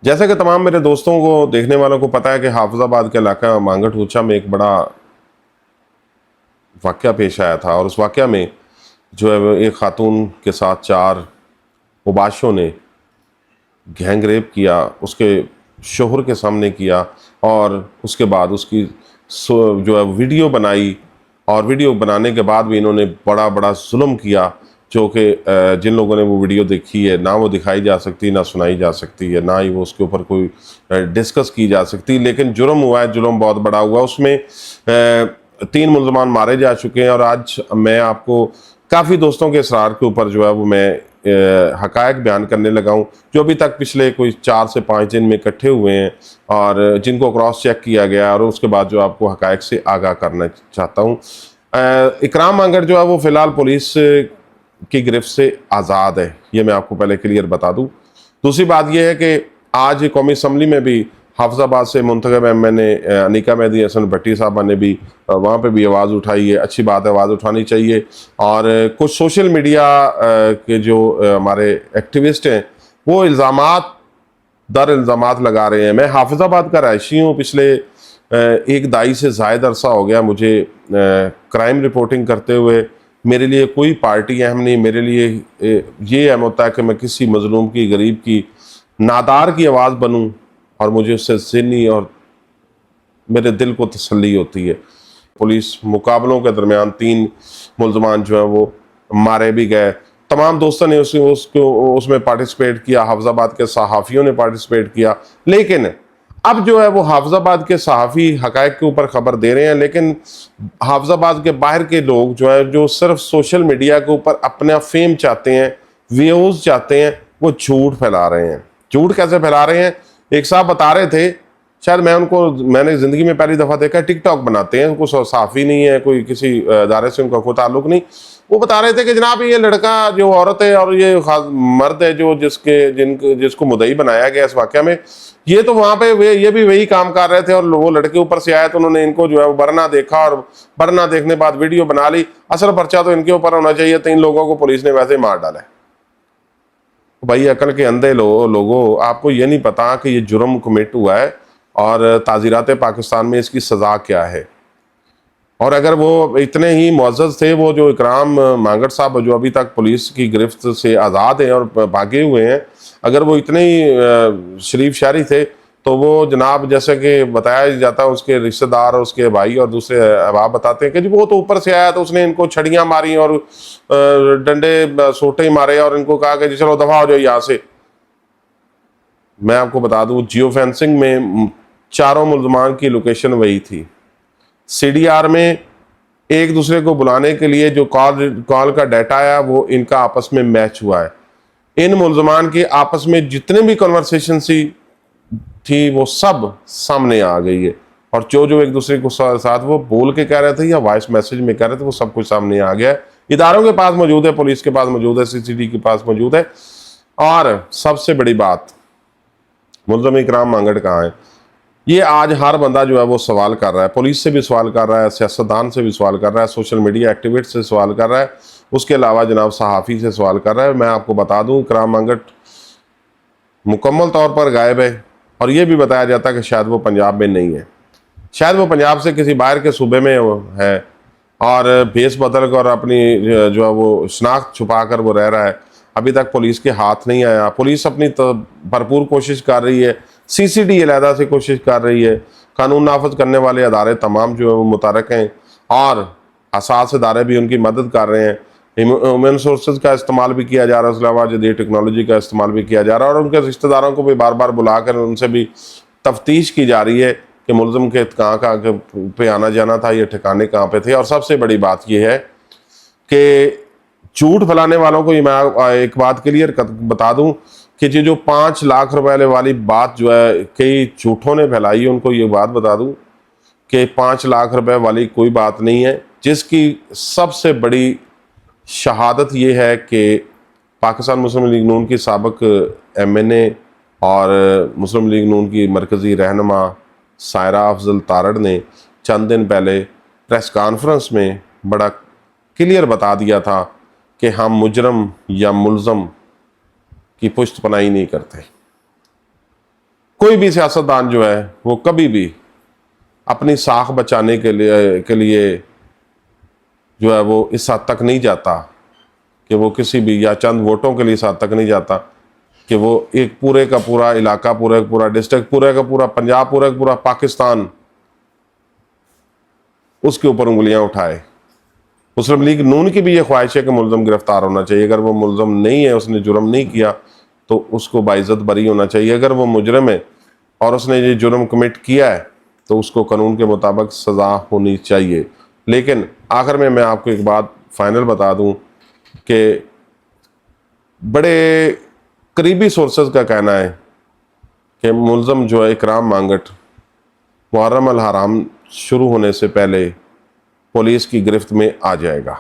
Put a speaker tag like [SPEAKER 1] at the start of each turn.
[SPEAKER 1] جیسا کہ تمام میرے دوستوں کو دیکھنے والوں کو پتہ ہے کہ حافظ آباد کے علاقہ مانگٹ اوچھا میں ایک بڑا واقعہ پیش آیا تھا، اور اس واقعہ میں جو ہے وہ ایک خاتون کے ساتھ 4 مباشروں نے گینگ ریپ کیا، اس کے شوہر کے سامنے کیا، اور اس کے بعد اس کی جو ہے ویڈیو بنائی، اور ویڈیو بنانے کے بعد بھی انہوں نے بڑا بڑا ظلم کیا، جو کہ جن لوگوں نے وہ ویڈیو دیکھی ہے نہ وہ دکھائی جا سکتی، نہ سنائی جا سکتی ہے، نہ ہی وہ اس کے اوپر کوئی ڈسکس کی جا سکتی، لیکن جرم ہوا ہے، جرم بہت بڑا ہوا۔ اس میں 3 ملزمان مارے جا چکے ہیں، اور آج میں آپ کو کافی دوستوں کے اصرار کے اوپر جو ہے وہ میں حقائق بیان کرنے لگا ہوں، جو ابھی تک پچھلے کوئی 4 سے 5 دن میں اکٹھے ہوئے ہیں، اور جن کو کراس چیک کیا گیا، اور اس کے بعد جو آپ کو حقائق سے آگاہ کرنا چاہتا ہوں۔ اکرام مانگٹ جو ہے وہ فی الحال پولیس کی گرفت سے آزاد ہے، یہ میں آپ کو پہلے کلیئر بتا دوں۔ دوسری بات یہ ہے کہ آج قومی اسمبلی میں بھی حافظ آباد سے منتخب ایم این اے انیکا مہدی حسن بھٹی صاحبہ نے بھی وہاں پہ بھی آواز اٹھائی ہے۔ اچھی بات ہے، آواز اٹھانی چاہیے، اور کچھ سوشل میڈیا کے جو ہمارے ایکٹیوسٹ ہیں وہ الزامات لگا رہے ہیں۔ میں حافظ آباد کا رہائشی ہوں، پچھلے 1 دہائی سے زائد عرصہ ہو گیا مجھے کرائم رپورٹنگ کرتے ہوئے۔ میرے لیے کوئی پارٹی اہم نہیں، میرے لیے یہ اہم ہوتا ہے کہ میں کسی مظلوم کی، غریب کی، نادار کی آواز بنوں، اور مجھے اس سے ذہنی اور میرے دل کو تسلی ہوتی ہے۔ پولیس مقابلوں کے درمیان 3 ملزمان جو ہیں وہ مارے بھی گئے۔ تمام دوستوں نے اس میں پارٹیسپیٹ کیا، حافظ آباد کے صحافیوں نے پارٹیسپیٹ کیا، لیکن اب جو ہے وہ حافظ آباد کے صحافی حقائق کے اوپر خبر دے رہے ہیں، لیکن حافظ آباد کے باہر کے لوگ جو ہے جو صرف سوشل میڈیا کے اوپر اپنا فیم چاہتے ہیں، ویوز چاہتے ہیں، وہ جھوٹ پھیلا رہے ہیں۔ جھوٹ کیسے پھیلا رہے ہیں؟ ایک صاحب بتا رہے تھے، شاید میں نے زندگی میں پہلی دفعہ دیکھا، ٹک ٹاک بناتے ہیں، کوئی صحافی نہیں ہے، کوئی کسی ادارے سے ان کا کوئی تعلق نہیں۔ وہ بتا رہے تھے کہ جناب یہ لڑکا جو عورت ہے اور یہ مرد ہے جو جس کو مدعی بنایا گیا اس واقعہ میں، یہ تو وہاں پہ یہ بھی وہی کام کر رہے تھے، اور وہ لڑکے اوپر سے آئے تو انہوں نے ان کو جو ہے برنا دیکھا، اور برنا دیکھنے بعد ویڈیو بنا لی۔ اصل پرچہ تو ان کے اوپر ہونا چاہیے، 3 لوگوں کو پولیس نے ویسے مار ڈالا ہے۔ بھائی عقل کے اندھے لوگوں، آپ کو یہ نہیں پتا کہ یہ جرم کمٹ ہوا ہے، اور تعزیرات پاکستان میں اس کی سزا کیا ہے۔ اور اگر وہ اتنے ہی معزز تھے، وہ جو اکرام مانگٹ صاحب جو ابھی تک پولیس کی گرفت سے آزاد ہیں اور بھاگے ہوئے ہیں، اگر وہ اتنے ہی شریف شہری تھے تو وہ جناب جیسے کہ بتایا جاتا ہے، اس کے رشتہ دار اور اس کے بھائی اور دوسرے احباب بتاتے ہیں کہ جی وہ تو اوپر سے آیا تو اس نے ان کو چھڑیاں ماری اور ڈنڈے سوٹے مارے، اور ان کو کہا کہ جی چلو دفعہ ہو جاؤ یہاں سے۔ میں آپ کو بتا دوں، جیو فینسنگ میں 4 ملزمان کی لوکیشن وہی تھی۔ سی ڈی آر میں ایک دوسرے کو بلانے کے لیے جو کال کا ڈیٹا آیا وہ ان کا آپس میں میچ ہوا ہے۔ ان ملزمان کے آپس میں جتنے بھی کنورسیشن تھی وہ سب سامنے آ گئی ہے، اور جو ایک دوسرے کو ساتھ وہ بول کے کہہ رہے تھے یا وائس میسج میں کہہ رہے تھے، وہ سب کچھ سامنے آ گیا ہے۔ اداروں کے پاس موجود ہے، پولیس کے پاس موجود ہے، CCTV کے پاس موجود ہے، اور سب سے بڑی بات، ملزم اکرام مانگٹ کہاں ہے؟ یہ آج ہر بندہ جو ہے وہ سوال کر رہا ہے، پولیس سے بھی سوال کر رہا ہے، سیاستدان سے بھی سوال کر رہا ہے، سوشل میڈیا ایکٹیوسٹ سے سوال کر رہا ہے، اس کے علاوہ جناب صحافی سے سوال کر رہا ہے۔ میں آپ کو بتا دوں اکرام مانگٹ مکمل طور پر غائب ہے، اور یہ بھی بتایا جاتا ہے کہ شاید وہ پنجاب میں نہیں ہے، شاید وہ پنجاب سے کسی باہر کے صوبے میں ہے، اور بھیس بدل کر اپنی جو ہے وہ شناخت چھپا کر وہ رہ رہا ہے۔ ابھی تک پولیس کے ہاتھ نہیں آیا۔ پولیس اپنی بھرپور کوشش کر رہی ہے، CCTV علیحدہ سے کوشش کر رہی ہے، قانون نافذ کرنے والے ادارے تمام جو ہے وہ متحرک ہیں، اور اساس ادارے بھی ان کی مدد کر رہے ہیں۔ ہیومن سورسز کا استعمال بھی کیا جا رہا ہے، اس کے علاوہ جدید ٹیکنالوجی کا استعمال بھی کیا جا رہا ہے، اور ان کے رشتہ داروں کو بھی بار بار بلا کر ان سے بھی تفتیش کی جا رہی ہے کہ ملزم کے کہاں پہ آنا جانا تھا، یہ ٹھکانے کہاں پہ تھے۔ اور سب سے بڑی بات یہ ہے کہ جھوٹ پھیلانے والوں کو میں ایک بات کلیئر بتا دوں کہ جو 5 لاکھ روپے والی بات جو ہے کئی جھوٹوں نے پھیلائی ہے، ان کو یہ بات بتا دوں کہ 5 لاکھ روپے والی کوئی بات نہیں ہے۔ جس کی سب سے بڑی شہادت یہ ہے کہ پاکستان مسلم لیگ نون کی سابق MNA اور مسلم لیگ نون کی مرکزی رہنما سائرہ افضل تارڑ نے چند دن پہلے پریس کانفرنس میں بڑا کلیئر بتا دیا تھا کہ ہم مجرم یا ملزم کی پشت پناہی نہیں کرتے۔ کوئی بھی سیاستدان جو ہے وہ کبھی بھی اپنی ساکھ بچانے کے لیے جو ہے وہ اس حد تک نہیں جاتا کہ وہ کسی بھی یا چند ووٹوں کے لیے اس حد تک نہیں جاتا کہ وہ ایک پورے کا پورا علاقہ، پورے کا پورا ڈسٹرکٹ، پورے کا پورا پنجاب، پورے کا پورا پاکستان اس کے اوپر انگلیاں اٹھائے۔ مسلم لیگ نون کی بھی یہ خواہش ہے کہ ملزم گرفتار ہونا چاہیے، اگر وہ ملزم نہیں ہے، اس نے جرم نہیں کیا تو اس کو باعزت بری ہونا چاہیے، اگر وہ مجرم ہے اور اس نے یہ جرم کمٹ کیا ہے تو اس کو قانون کے مطابق سزا ہونی چاہیے۔ لیکن آخر میں آپ کو ایک بات فائنل بتا دوں کہ بڑے قریبی سورسز کا کہنا ہے کہ ملزم جو ہے اکرام مانگٹ محرم الحرام شروع ہونے سے پہلے پولیس کی گرفت میں آ جائے گا۔